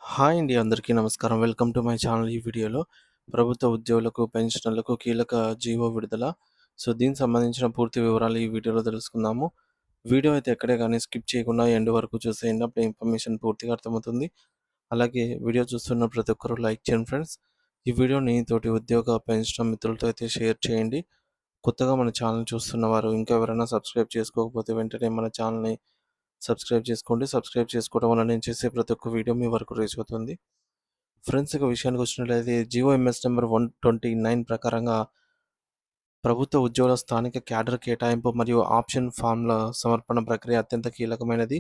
Hi అండి. అందరికీ నమస్కారం. Welcome to my channel. ఈ వీడియోలో ప్రభుత్వ ఉద్యోగులకు, పెన్షనర్లకు కీలక జీవో విడుదల. దీనికి సంబంధించిన పూర్తి వివరాలు ఈ వీడియోలో తెలుసుకుందాము. వీడియో అయితే ఎక్కడే గానీ స్కిప్ చేయకుండా ఎండ్ వరకు చూసేయండి. అప్పుడే ఇన్ఫర్మేషన్ పూర్తిగా అర్థమవుతుంది. అలాగే వీడియో చూస్తున్న ప్రతి ఒక్కరు లైక్ చేయండి ఫ్రెండ్స్. ఈ వీడియోని తోటి ఉద్యోగ, పెన్షనర్ మిత్రులతో అయితే షేర్ చేయండి. కొత్తగా మన ఛానల్ చూస్తున్న వారు ఇంకా ఎవరైనా సబ్స్క్రైబ్ చేసుకోకపోతే వెంటనే మన ఛానల్‌ని సబ్స్క్రైబ్ చేసుకోండి. సబ్స్క్రైబ్ చేసుకోవడం వల్ల నేను చేసే ప్రతి ఒక్క వీడియో మీ వరకు రీచ్ అవుతుంది. ఫ్రెండ్స్, ఇక విషయానికి వచ్చినట్లయితే జీఓఎంఎస్ నెంబర్ 129 ప్రకారంగా ప్రభుత్వ ఉద్యోగుల స్థానిక క్యాడర్ కేటాయింపు మరియు ఆప్షన్ ఫామ్‌ల సమర్పణ ప్రక్రియ అత్యంత కీలకమైనది.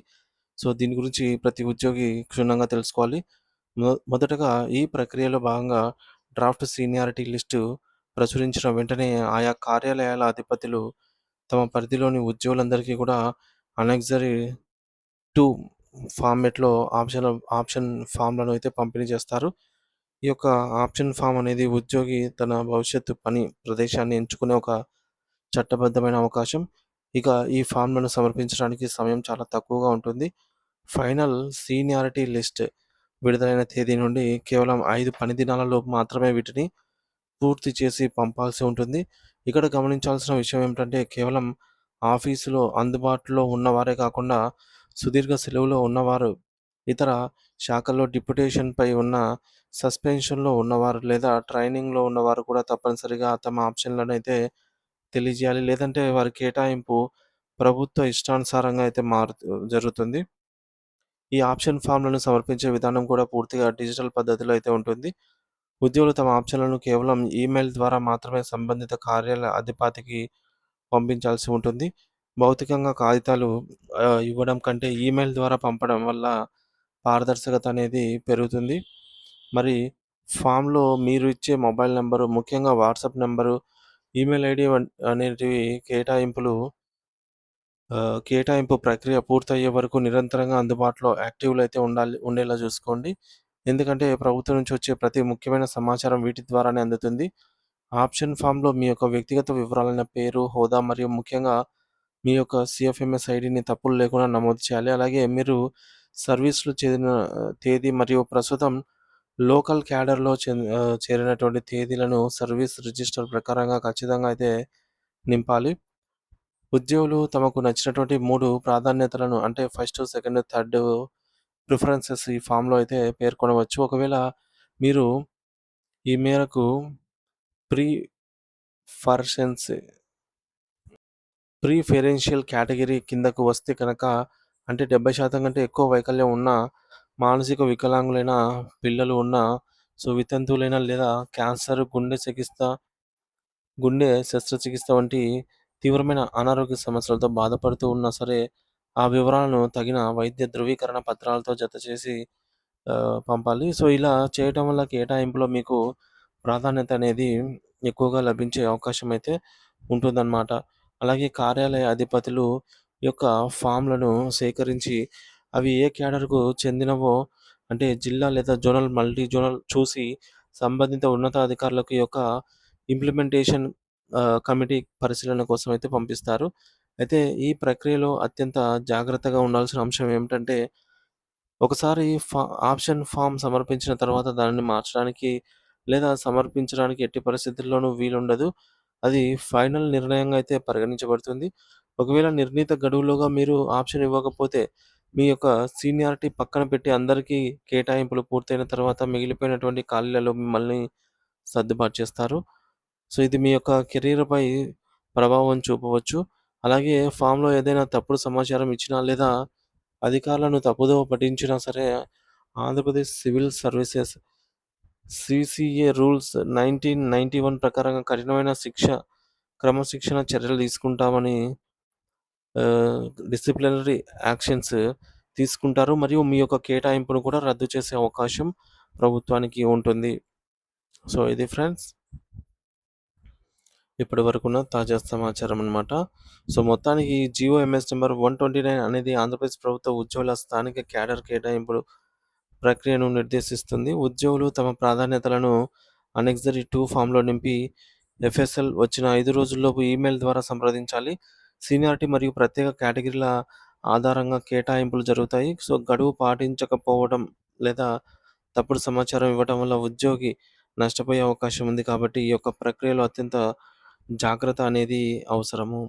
దీని గురించి ప్రతి ఉద్యోగి క్షుణ్ణంగా తెలుసుకోవాలి. మొదటగా ఈ ప్రక్రియలో భాగంగా డ్రాఫ్ట్ సీనియారిటీ లిస్టు ప్రచురించిన వెంటనే ఆయా కార్యాలయాల అధిపతులు తమ పరిధిలోని ఉద్యోగులందరికీ కూడా అనెక్సరీ 2 ఫార్మాట్‌లో ఆప్షన్ ఫామ్‌లను అయితే పంపిణీ చేస్తారు. ఈ యొక్క ఆప్షన్ ఫామ్ అనేది ఉద్యోగి తన భవిష్యత్తు పని ప్రదేశాన్ని ఎంచుకునే ఒక చట్టబద్ధమైన అవకాశం. ఇక ఈ ఫామ్‌లను సమర్పించడానికి సమయం చాలా తక్కువగా ఉంటుంది. ఫైనల్ సీనియారిటీ లిస్ట్ విడుదలైన తేదీ నుండి కేవలం 5 పని దినాలలోపు మాత్రమే వీటిని పూర్తి చేసి పంపాల్సి ఉంటుంది. ఇక్కడ గమనించాల్సిన విషయం ఏమిటంటే, కేవలం ఆఫీసులో అందుబాటులో ఉన్నవారే కాకుండా సుదీర్ఘ సెలవులో ఉన్నవారు, ఇతర శాఖల్లో డిప్యుటేషన్‌పై ఉన్న, సస్పెన్షన్‌లో ఉన్నవారు లేదా ట్రైనింగ్‌లో ఉన్నవారు కూడా తప్పనిసరిగా తమ ఆప్షన్‌లనైతే తెలియజేయాలి. లేదంటే వారి కేటాయింపు ప్రభుత్వ ఇష్టానుసారంగా అయితే జరుగుతుంది. ఈ ఆప్షన్ ఫామ్‌లను సమర్పించే విధానం కూడా పూర్తిగా డిజిటల్ పద్ధతిలో అయితే ఉంటుంది. ఉద్యోగులు తమ ఆప్షన్‌లను కేవలం ఈమెయిల్ ద్వారా మాత్రమే సంబంధిత కార్యాలయ అధిపతికి పంపించాల్సి ఉంటుంది. భౌతికంగా కాగితాలు ఇవ్వడం కంటే ఈమెయిల్ ద్వారా పంపడం వల్ల పారదర్శకత అనేది పెరుగుతుంది. మరి ఫామ్‌లో మీరు ఇచ్చే మొబైల్ నంబరు, ముఖ్యంగా వాట్సాప్ నంబరు, ఈమెయిల్ ఐడీ అనేటివి కేటాయింపు ప్రక్రియ పూర్తయ్యే వరకు నిరంతరంగా అందుబాటులో యాక్టివ్‌లో అయితే ఉండేలా చూసుకోండి. ఎందుకంటే ప్రభుత్వం నుంచి వచ్చే ప్రతి ముఖ్యమైన సమాచారం వీటి ద్వారానే అందుతుంది. ఆప్షన్ ఫామ్‌లో మీ యొక్క వ్యక్తిగత వివరాలైన పేరు, హోదా మరియు ముఖ్యంగా మీ యొక్క సీఎఫ్ఎంఎస్ ఐడీని తప్పులు లేకుండా నమోదు చేయాలి. అలాగే మీరు సర్వీస్‌లో చేరిన తేదీ మరియు ప్రస్తుతం లోకల్ క్యాడర్‌లో చేరినటువంటి తేదీలను సర్వీస్ రిజిస్టర్ ప్రకారంగా ఖచ్చితంగా అయితే నింపాలి. ఉద్యోగులు తమకు నచ్చినటువంటి 3 ప్రాధాన్యతలను, అంటే ఫస్ట్, సెకండ్, థర్డ్ ప్రిఫరెన్సెస్ ఈ ఫామ్‌లో అయితే పేర్కొనవచ్చు. ఒకవేళ మీరు ఈ మేరకు ప్రిఫరెన్సెస్ ప్రిఫెరెన్షియల్ కేటగిరీ కిందకు వస్తే కనుక, అంటే 70% కంటే ఎక్కువ వైకల్యం ఉన్న, మానసిక వికలాంగులైన పిల్లలు ఉన్న, వితంతువులైన లేదా క్యాన్సర్, గుండె శస్త్రచికిత్స వంటి తీవ్రమైన అనారోగ్య సమస్యలతో బాధపడుతూ ఉన్నా సరే, ఆ వివరాలను తగిన వైద్య ధృవీకరణ పత్రాలతో జతచేసి పంపాలి. ఇలా చేయటం వల్ల కేటాయింపులో మీకు ప్రాధాన్యత అనేది ఎక్కువగా లభించే అవకాశం అయితే ఉంటుందన్నమాట. అలాగే కార్యాలయ అధిపతులు యొక్క ఫామ్‌లను సేకరించి అవి ఏ క్యాడర్‌కు చెందినవో, అంటే జిల్లా లేదా జోనల్, మల్టీ జోనల్ చూసి సంబంధిత ఉన్నతాధికారులకు ఈ యొక్క ఇంప్లిమెంటేషన్ కమిటీ పరిశీలన కోసం అయితే పంపిస్తారు. అయితే ఈ ప్రక్రియలో అత్యంత జాగ్రత్తగా ఉండాల్సిన అంశం ఏమిటంటే, ఒకసారి ఆప్షన్ ఫామ్ సమర్పించిన తర్వాత దానిని మార్చడానికి లేదా సమర్పించడానికి ఎట్టి పరిస్థితుల్లోనూ వీలుండదు. అది ఫైనల్ నిర్ణయంగా అయితే పరిగణించబడుతుంది. ఒకవేళ నిర్ణీత గడువులోగా మీరు ఆప్షన్ ఇవ్వకపోతే, మీ యొక్క సీనియారిటీ పక్కన పెట్టి అందరికీ కేటాయింపులు పూర్తయిన తర్వాత మిగిలిపోయినటువంటి ఖాళీలలో మిమ్మల్ని సర్దుబాటు చేస్తారు. ఇది మీ యొక్క కెరీర్‌పై ప్రభావం చూపవచ్చు. అలాగే ఫామ్‌లో ఏదైనా తప్పుడు సమాచారం ఇచ్చినా లేదా అధికారులను తప్పుదోవ పట్టించినా సరే, Andhra Pradesh civil services CCA rules 1991 ప్రకారంగా కఠినమైన క్రమశిక్షణ చర్యలు తీసుకుంటామని, ఆహ్, డిసిప్లినరీ యాక్షన్స్ తీసుకుంటారు. మరియు మీ యొక్క కేటాయింపును కూడా రద్దు చేసే అవకాశం ప్రభుత్వానికి ఉంటుంది. ఇది ఫ్రెండ్స్, ఇప్పటివరకున్న తాజా సమాచారం అన్నమాట. మొత్తానికి జీఓఎంఎస్ నంబర్ 129 అనేది ఆంధ్రప్రదేశ్ ప్రభుత్వ ఉద్యోగుల స్థానిక క్యాడర్ కేటాయింపులు ప్రక్రియను నిర్దేశిస్తుంది. ఉద్యోగులు తమ ప్రాధాన్యతలను అనెక్సరీ 2 ఫామ్‌లో నింపి ఎఫ్ఎస్ఎల్ వచ్చిన 5 రోజుల్లోపు ఈమెయిల్ ద్వారా సంప్రదించాలి. సీనియారిటీ మరియు ప్రత్యేక కేటగిరీల ఆధారంగా కేటాయింపులు జరుగుతాయి. గడువు పాటించకపోవడం లేదా తప్పుడు సమాచారం ఇవ్వటం వల్ల ఉద్యోగి నష్టపోయే అవకాశం ఉంది కాబట్టి, ఈ యొక్క ప్రక్రియలో అత్యంత జాగ్రత్త అనేది అవసరము.